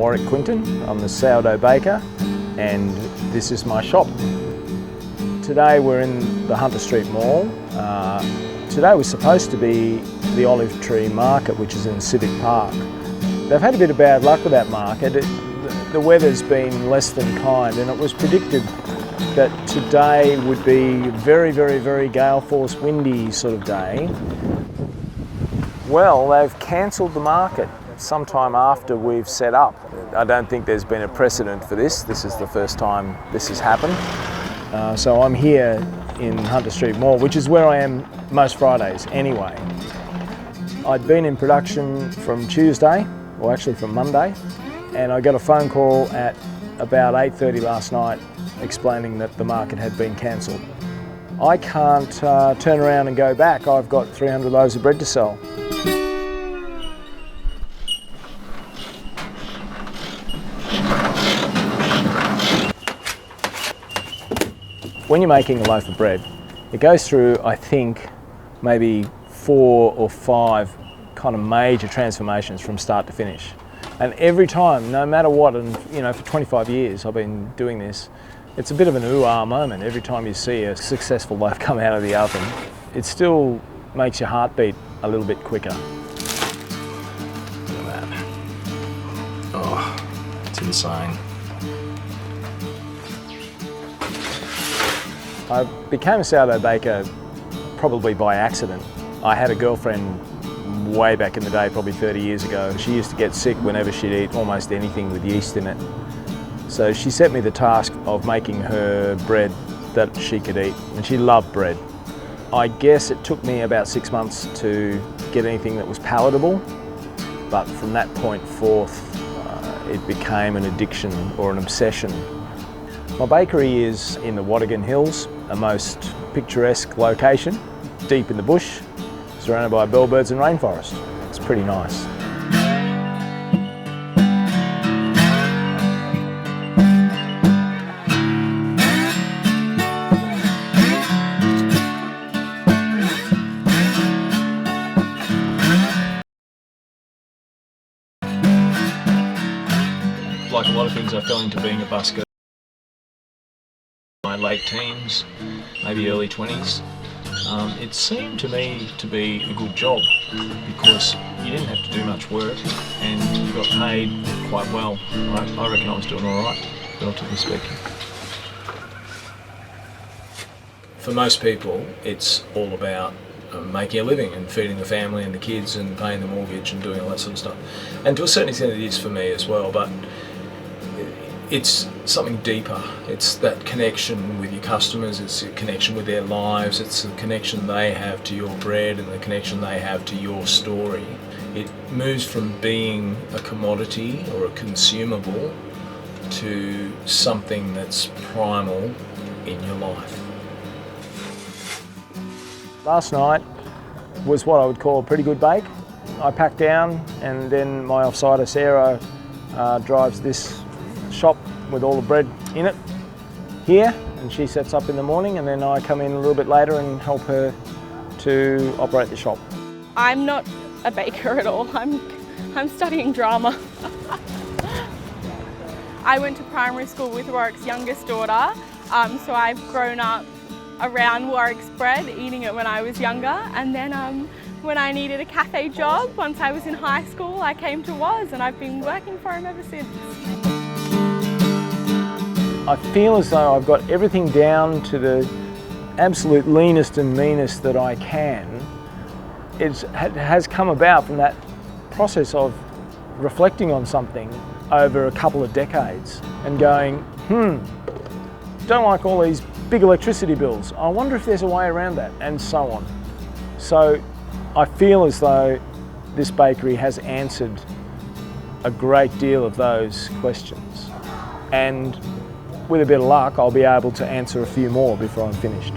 Warwick Quinton. I'm the Sourdough Baker and this is my shop. Today we're in the Hunter Street Mall. Today was supposed to be the Olive Tree Market, which is in Civic Park. They've had a bit of bad luck with that market. The weather's been less than kind and it was predicted that today would be a very gale force windy sort of day. Well, they've cancelled the market sometime after we've set up. I don't think there's been a precedent for this. This is the first time this has happened. So I'm here in Hunter Street Mall, which is where I am most Fridays anyway. I'd been in production from Tuesday, or actually from Monday, and I got a phone call at about 8:30 last night explaining that the market had been cancelled. I can't turn around and go back. I've got 300 loaves of bread to sell. When you're making a loaf of bread, it goes through, I think, maybe 4 or 5 kind of major transformations from start to finish. And every time, no matter what, and you know, for 25 years I've been doing this, it's a bit of an ooh-ah moment every time you see a successful loaf come out of the oven. It still makes your heart beat a little bit quicker. Look at that. Oh, it's insane. I became a sourdough baker probably by accident. I had a girlfriend way back in the day, probably 30 years ago. She used to get sick whenever she'd eat almost anything with yeast in it. So she set me the task of making her bread that she could eat, and she loved bread. I guess it took me about 6 months to get anything that was palatable, but from that point forth, it became an addiction or an obsession. My bakery is in the Wattigan Hills, a most picturesque location, deep in the bush, surrounded by bellbirds and rainforest. It's pretty nice. Like a lot of things, I fell into being a busker. My late teens, maybe early 20s. It seemed to me to be a good job because you didn't have to do much work and you got paid quite well. I reckon I was doing all right, relatively speaking. For most people, it's all about making a living and feeding the family and the kids and paying the mortgage and doing all that sort of stuff. And to a certain extent it is for me as well, but it's something deeper. It's that connection with your customers, it's a connection with their lives, it's the connection they have to your bread and the connection they have to your story. It moves from being a commodity or a consumable to something that's primal in your life. Last night was what I would call a pretty good bake. I packed down and then my offsider Sarah drives this shop with all the bread in it here, and she sets up in the morning and then I come in a little bit later and help her to operate the shop. I'm not a baker at all. I'm studying drama. I went to primary school with Warwick's youngest daughter, so I've grown up around Warwick's bread, eating it when I was younger, and then when I needed a cafe job once I was in high school, I came to Woz and I've been working for him ever since. I feel as though I've got everything down to the absolute leanest and meanest that I can. It has come about from that process of reflecting on something over a couple of decades and going, don't like all these big electricity bills. I wonder if there's a way around that, and so on. So I feel as though this bakery has answered a great deal of those questions. And with a bit of luck, I'll be able to answer a few more before I'm finished.